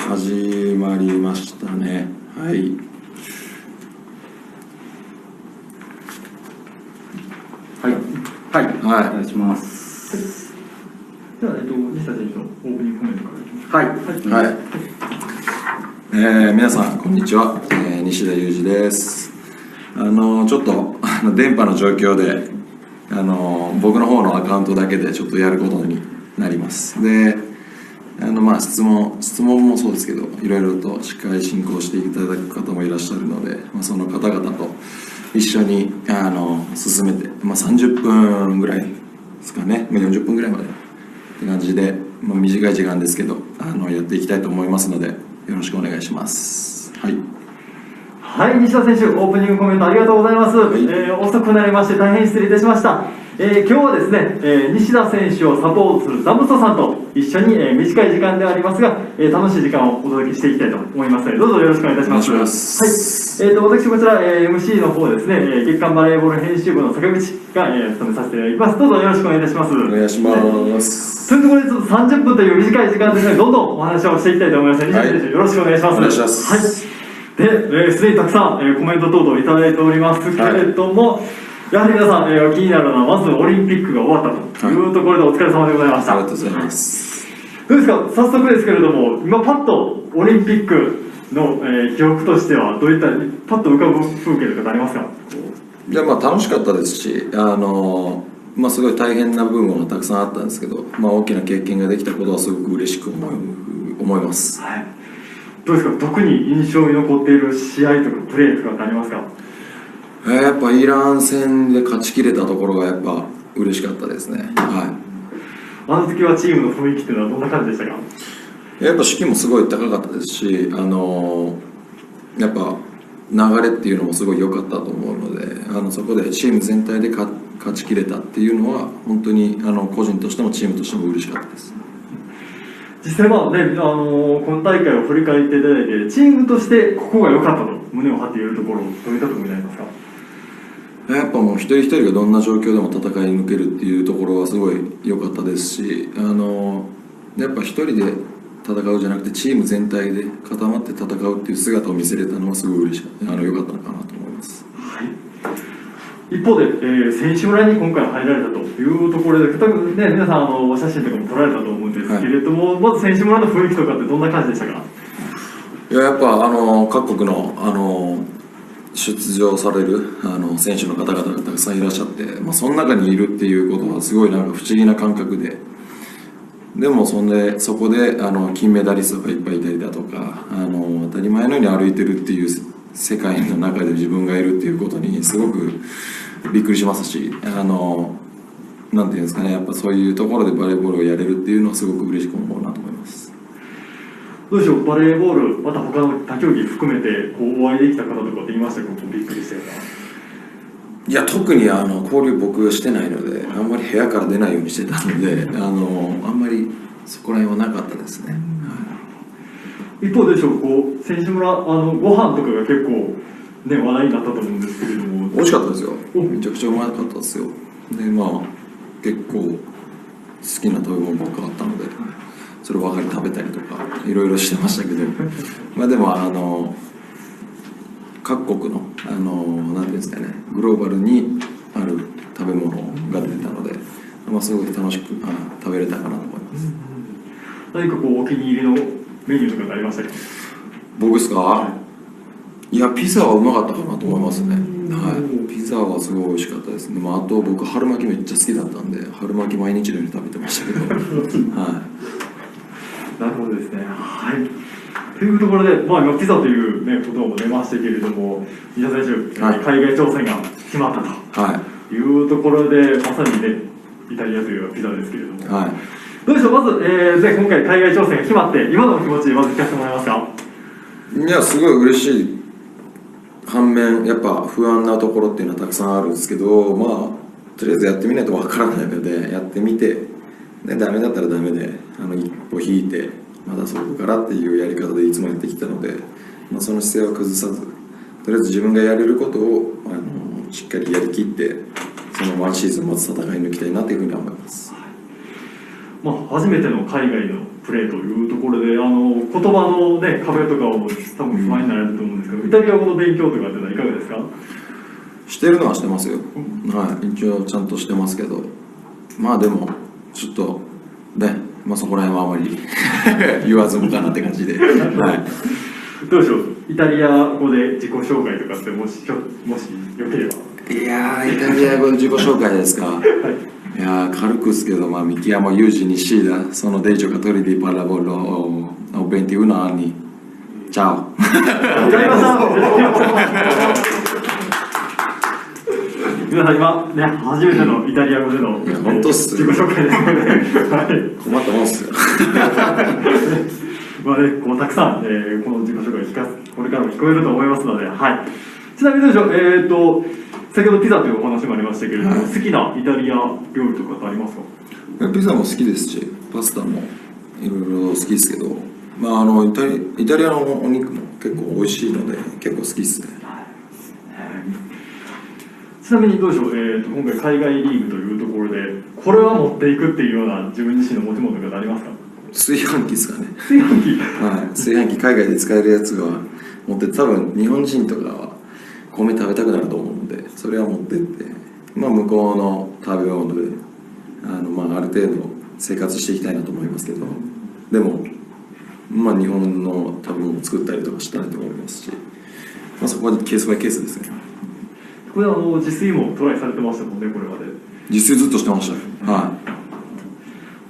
始まりましたね。はい。はい。はい。はい。お願いします。では、西田選手のオープニングコメントからいきます。はい。はい。皆さん、こんにちは。西田裕二です。ちょっと電波の状況で、僕の方のアカウントだけでちょっとやることになります。で、質問もそうですけど、いろいろと司会進行していただく方もいらっしゃるので、その方々と一緒に進めて、30分ぐらいですかね、40分ぐらいまでって感じで、短い時間ですけどやっていきたいと思いますので、よろしくお願いします。はい。はい、西田選手、オープニングコメントありがとうございます。はい、遅くなりまして大変失礼いたしました。今日はですね、西田選手をサポートするザムソさんと一緒に、短い時間ではありますが、楽しい時間をお届けしていきたいと思いますので、どうぞよろしくお願いいたします。お願いします。はい。私こちら、MC の方ですね、月刊バレーボール編集部の坂口が、務めさせていただきます。どうぞよろしくお願いいたします。お願いします。というところで、ちょっと30分という短い時間ですね、どんどんお話をしていきたいと思います。西田選手、よろしくお願いします。お願いします。はい。で、すでにたくさん、コメント等々いただいておりますけれども、やはり皆さん、お気になるのはまずオリンピックが終わったというところでお疲れ様でございました。ありがとうございます。どうですか、早速ですけれども、今パッとオリンピックの、記憶としてはどういったパッと浮かぶ風景とかありますか？いや、楽しかったですし、すごい大変な部分がたくさんあったんですけど、大きな経験ができたことはすごく嬉しく思います。はい。どうですか、特に印象に残っている試合とかプレーとかってありますか？やっぱイラン戦で勝ちきれたところがやっぱ嬉しかったですね。はい。あの時はチームの雰囲気っていうのはどんな感じでしたか？やっぱ士気もすごい高かったですし、やっぱ流れっていうのもすごい良かったと思うので、そこでチーム全体で勝ちきれたっていうのは本当に個人としてもチームとしても嬉しかったです。実際この大会を振り返っていただいて、チームとしてここが良かったと胸を張って言えるところ、どういったところになりますか？やっぱもう一人一人がどんな状況でも戦い抜けるっていうところはすごい良かったですし、やっぱ一人で戦うじゃなくてチーム全体で固まって戦うっていう姿を見せれたのはすごい嬉しかった、良かったのかなと思います。はい。一方で、選手村に今回入られたというところで、多分ね、皆さん写真とかも撮られたと思うんですけれども、はい、まず選手村の雰囲気とかってどんな感じでしたか？いや、やっぱ各国の出場される選手の方々がたくさんいらっしゃって、その中にいるっていうことはすごいなんか不思議な感覚で、でもそこで金メダリストがいっぱいいたりだとか、当たり前のように歩いてるっていう世界の中で自分がいるっていうことにすごくびっくりしますし、なんていうんですかね、やっぱそういうところでバレーボールをやれるっていうのはすごく嬉しく思うなと思います。どうでしょう、バレーボール、また他の他競技含めてお会いできた方とかって言いましたけど、びっくりしたよな。いや、特に交流僕してないので、あんまり部屋から出ないようにしてたので、あんまりそこら辺はなかったですね。一方でしょう、選手村ご飯とかが結構ね話題になったと思うんですけれども、美味しかったですよ。めちゃくちゃうまかったですよ。で結構好きな食べ物ばっかあったので、そればかり食べたりとかいろいろしてましたけどでも各国のなんていうんですかね、グローバルにある食べ物が出てたので、すごい楽しく食べれたかなと思います。何かお気に入りのメニューとかありましたか？僕ですか？いや、ピザはうまかったかなと思いますね。はい、ピザはすごい美味しかったですね。あと僕春巻きめっちゃ好きだったんで、春巻き毎日のように食べてましたけどはい。なるほどですね。はい。というところで、今ピザというねことも出ましたけれども、西田選手、はい、海外挑戦が決まったというところで、まさにねイタリアというピザですけれども、はい、どうでしょう、まず、今回海外挑戦が決まって今のお気持ちまず聞かせてもらえますか？いや、すごい嬉しい反面、やっぱ不安なところっていうのはたくさんあるんですけど、とりあえずやってみないとわからないので、やってみて、ダメだったらダメで一歩引いてまたそこからっていうやり方でいつもやってきたので、その姿勢を崩さず、とりあえず自分がやれることをしっかりやりきって、そのワンシーズンまず戦い抜きたいなというふうに思います。初めての海外のプレーというところで、言葉の、ね、壁とかを多分不安になられると思うんですけど、イタリア語の勉強とかっていうのはいかがですか？してるのはしてますよ、はい、一応ちゃんとしてますけど、まあでもちょっとね、そこら辺はあまり言わずもかなって感じで、はい、どうでしょう、イタリア語で自己紹介とかってもしよければ。いやー、イタリア語で自己紹介ですか、はい、いやー、軽くですけど、mi chiamo Yuji Nishida, sono dei giocatori di pallavolo, ho 21 anni. Ciao. 皆さん今ね、初めてのイタリア語での本当っす自己紹介ですので、はい、困ったもんっすよ。こうたくさん、この自己紹介これからも聞こえると思いますので、はい、ちなみにどうでしょう、先ほどピザというお話もありましたけれども、好きなイタリア料理とかってありますか？ピザも好きですし、パスタもいろいろ好きですけど、イタリアのお肉も結構美味しいので結構好きですね。ちなみにどうでしょう、今回海外リーグというところでこれは持っていくっていうような自分自身の持ち物とかありますか？炊飯器ですかね。炊飯器、はい、炊飯器海外で使えるやつが持って、多分日本人とかは米食べたくなると思うんで、それは持ってって、向こうの食べ物である程度生活していきたいなと思いますけど、でも日本の食べ物を作ったりとかしたいと思いますし、そこはケースバイケースですね。これ自炊もトライされてましたもんね、これまで。自炊ずっとしてました。は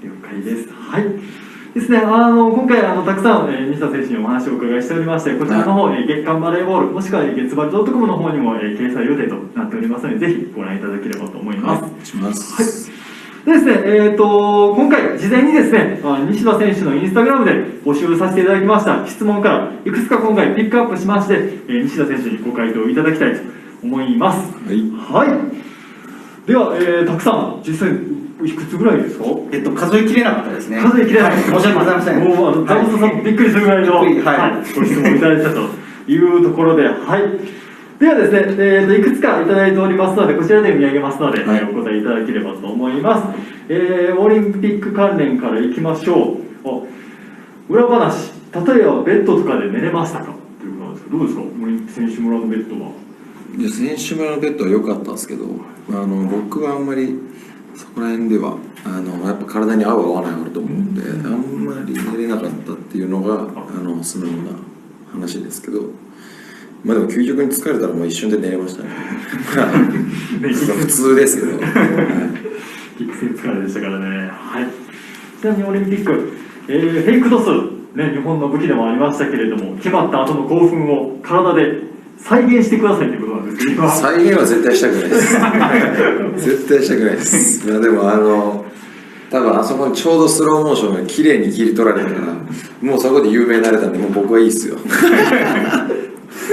い。了解です。はい。ですね、今回たくさん、西田選手にお話をお伺いしておりまして、こちらの方、月刊バレーボールもしくは月バレ .com の方にも、掲載予定となっておりますので、ぜひご覧いただければと思います。はい、します。はい。でですね、今回事前にですね、西田選手のインスタグラムで募集させていただきました質問からいくつか今回ピックアップしまして、西田選手にご回答いただきたいと思います。はい。はい。では、たくさん実際いくつぐらいですか？数えきれなかったですね。数えきれなかった。申し訳ございません。もうザボスさんびっくりするぐらいの、ご質問いただいたというところで、はい。ではですね、いくつかいただいておりますので、こちらで見上げますので、お答えいただければと思います。オリンピック関連からいきましょう。裏話、例えばベッドとかで寝れましたかということなんですけど、どうですか、オリンピック選手村のベッドは。いや、選手村のベッドは良かったんですけど、僕はあんまりそこら辺ではやっぱ体に合う合わないあると思うんで、あんまり寝れなかったっていうのが素直な話ですけど、でも究極に疲れたらもう一瞬で寝れましたね。普通ですけど。激戦疲れでしたからね。はい。ちなみにオリンピック、フェイクトス、ね、日本の武器でもありましたけれども、決まった後の興奮を体で再現してくださいということなんですけど、再現は絶対したくないです。絶対したくないです。でも多分あそこにちょうどスローモーションが綺麗に切り取られたから、もうそこで有名になれたんで、もう僕はいいっすよ。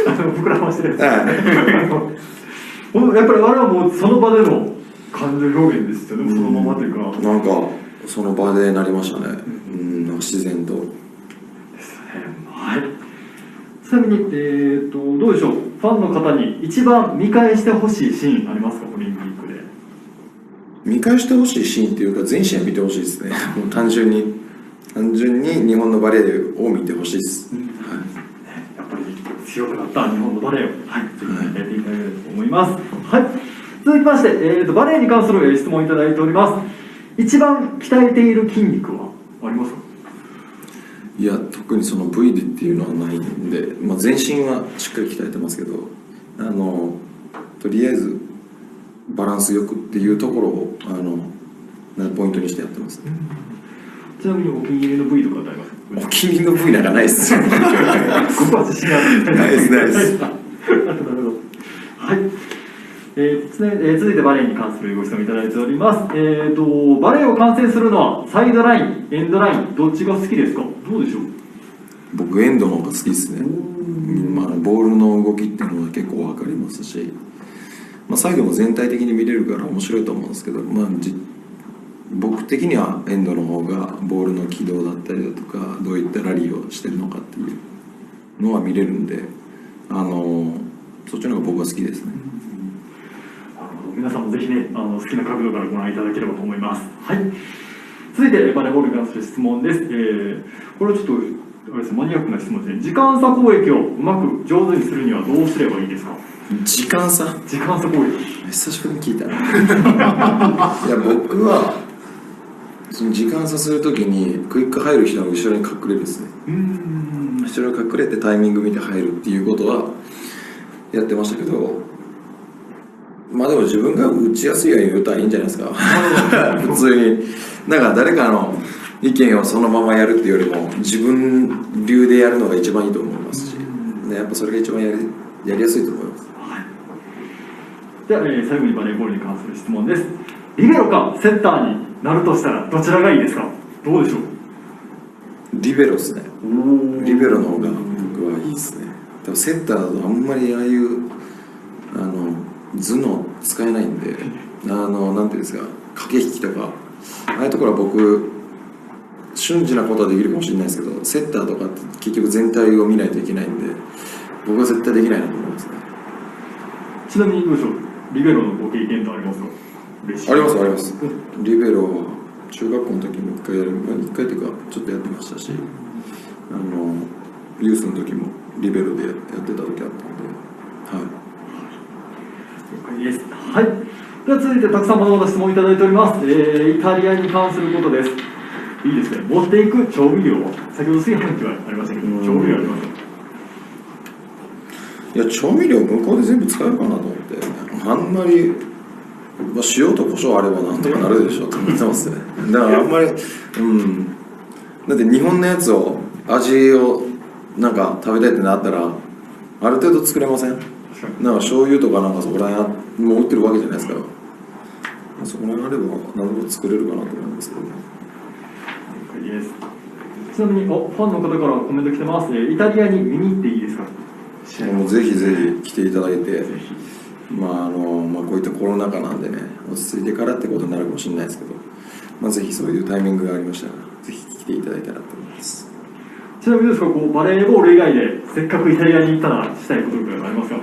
膨らましてるんです、やっぱりあれはもうその場での感情表現ですよね、そのままというか。なんかその場でなりましたね。自然と。ですよね。はい。ちなみに、どうでしょう、ファンの方に一番見返してほしいシーンありますか、オリンピックで。見返してほしいシーンっていうか、全試合見てほしいですね。もう単純に日本のバレーを見てほしいです。はい、やっぱり強くなった日本のバレーを、はい、ぜひやっていただければと思います。はい。続きまして、バレーに関する質問をいただいております。一番鍛えている筋肉はありますか？いや、特にその部位でっていうのはないんで、全身はしっかり鍛えてますけど、とりあえずバランスよくっていうところをポイントにしてやってます、ね。ちなみにお気に入りの部位とかってありますか？お気に入りの部位なんかないっすよ。ここは自信ある。ないです、ないです。なるほど。はい。続いてバレーに関するご質問いただいております。バレーを観戦するのはサイドライン、エンドライン、どっちが好きですか？どうでしょう？僕エンドの方が好きですね。ボールの動きっていうのは結構分かりますし、サイドも全体的に見れるから面白いと思うんですけど、僕的にはエンドの方がボールの軌道だったりだとか、どういったラリーをしてるのかっていうのは見れるんで、そっちの方が僕は好きですね。皆さんもぜひね、好きな角度からご覧いただければと思います。はい。続いてバレーボールに関する質問です。これはちょっとあれです、マニアックな質問ですね。時間差攻撃をうまく上手にするにはどうすればいいですか？時間差攻撃。久しぶりに聞いたないや僕はその時間差するときにクイック入る人の後ろに隠れるですね。後ろに隠れてタイミング見て入るっていうことはやってましたけど、まあでも自分が打ちやすいように打ったらいいんじゃないですか普通になんか誰かの意見をそのままやるっていうよりも自分流でやるのが一番いいと思いますし、ね、やっぱそれが一番やりやすいと思います。では、最後にバレーボールに関する質問です。リベロかセンターになるとしたらどちらがいいですか？どうでしょう？リベロですね。リベロの方が僕はいいですね。多分センターだとあんまりああいう頭脳使えないんで、なんていうんですか、駆け引きとかああいうところは僕瞬時なことはできるかもしれないですけど、センターとかって結局全体を見ないといけないんで僕は絶対できないなと思いますね。ちなみにどうでしょう？リベロのご経験ってありますか？あります。リベロは中学校の時も1回というかちょっとやってましたし、ユースの時もリベロでやってた時あったんで、了解です。はい。では続いてたくさんまだまだ質問いただいております。イタリアに関することです。いいですね。持っていく調味料は先ほど炊飯器はありましたけど、調味料ありますか？いや調味料向こうで全部使えるかなと思って、あんまり、塩と胡椒あればなんとかなるでしょうと思ってますね。だからあんまりだって日本のやつを味をなんか食べたいってなったらある程度作れません？なんか醤油とかなんかそこら辺もう売ってるわけじゃないですか。そこら辺あれば何でも作れるかなと思うんですけどね。ちなみにファンの方からコメント来てます。イタリアに見に行っていいですか？もうぜひぜひ来ていただいて、こういったコロナ禍なんでね、落ち着いてからってことになるかもしれないですけど、ぜひそういうタイミングがありましたらぜひ来ていただいたらと思います。ちなみにですか、バレーボール以外でせっかくイタリアに行ったらしたいこととかありますか？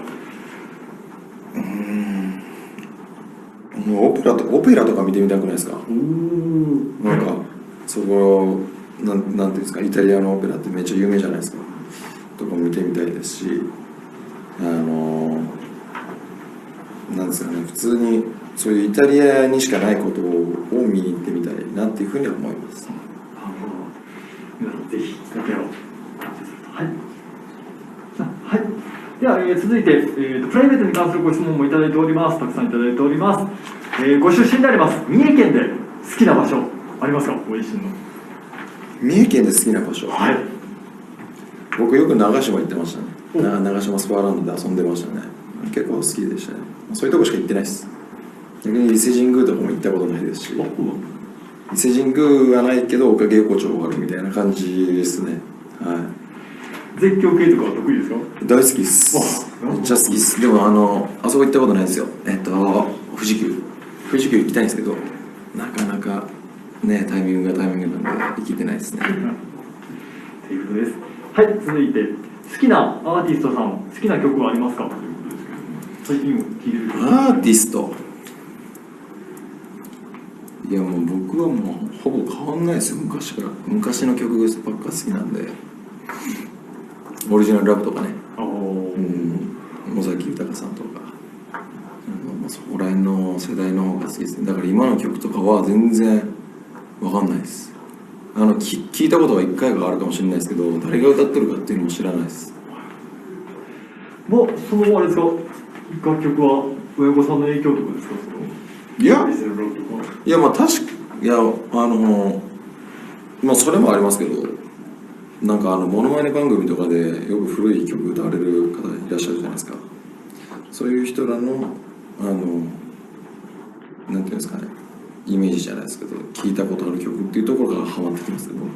オペラとか見てみたくないですか？なんかそこなんていうんですか、イタリアのオペラってめっちゃ有名じゃないですか。とかも見てみたいですし、なんですかね、普通にそういうイタリアにしかないことを見に行ってみたいなっていうふうには思います。皆さんぜひオペラをはい。では、続いて、プライベートに関するご質問もいただいております。たくさんいただいております。ご出身であります三重県で好きな場所ありますか？ご自身の三重県で好きな場所、はい、僕よく長島行ってましたね。長島スパーランドで遊んでましたね。結構好きでしたね。そういうとこしか行ってないです。逆に伊勢神宮とかも行ったことないですし、伊勢神宮はないけどおかげ横丁があるみたいな感じですね。はい。絶叫系とかは得意ですか？大好きです。めっちゃ好きです。でもあそこ行ったことないですよ。富士急行きたいんですけど、なかなかねタイミングなんで行けてないですね。ということです。はい、続いて好きなアーティストさん、好きな曲はありますかということですけど、最近聴いてる曲。アーティスト、いやもう僕はもうほぼ変わんないですよ。昔の曲ばっか好きなんで、オリジナルラブとかね、尾崎豊さんとか、そこら辺の世代の方が好きですね。だから今の曲とかは全然わかんないです。聞いたことは1回があるかもしれないですけど、誰が歌ってるかっていうのも知らないです。そのあれですか、楽曲は親御さんの影響とかですか？いやそれもありますけど、なんかモノマネ番組とかでよく古い曲歌われる方いらっしゃるじゃないですか。そういう人らのなんていうんですかね、イメージじゃないですけど、聞いたことある曲っていうところがハマってきますね、僕は。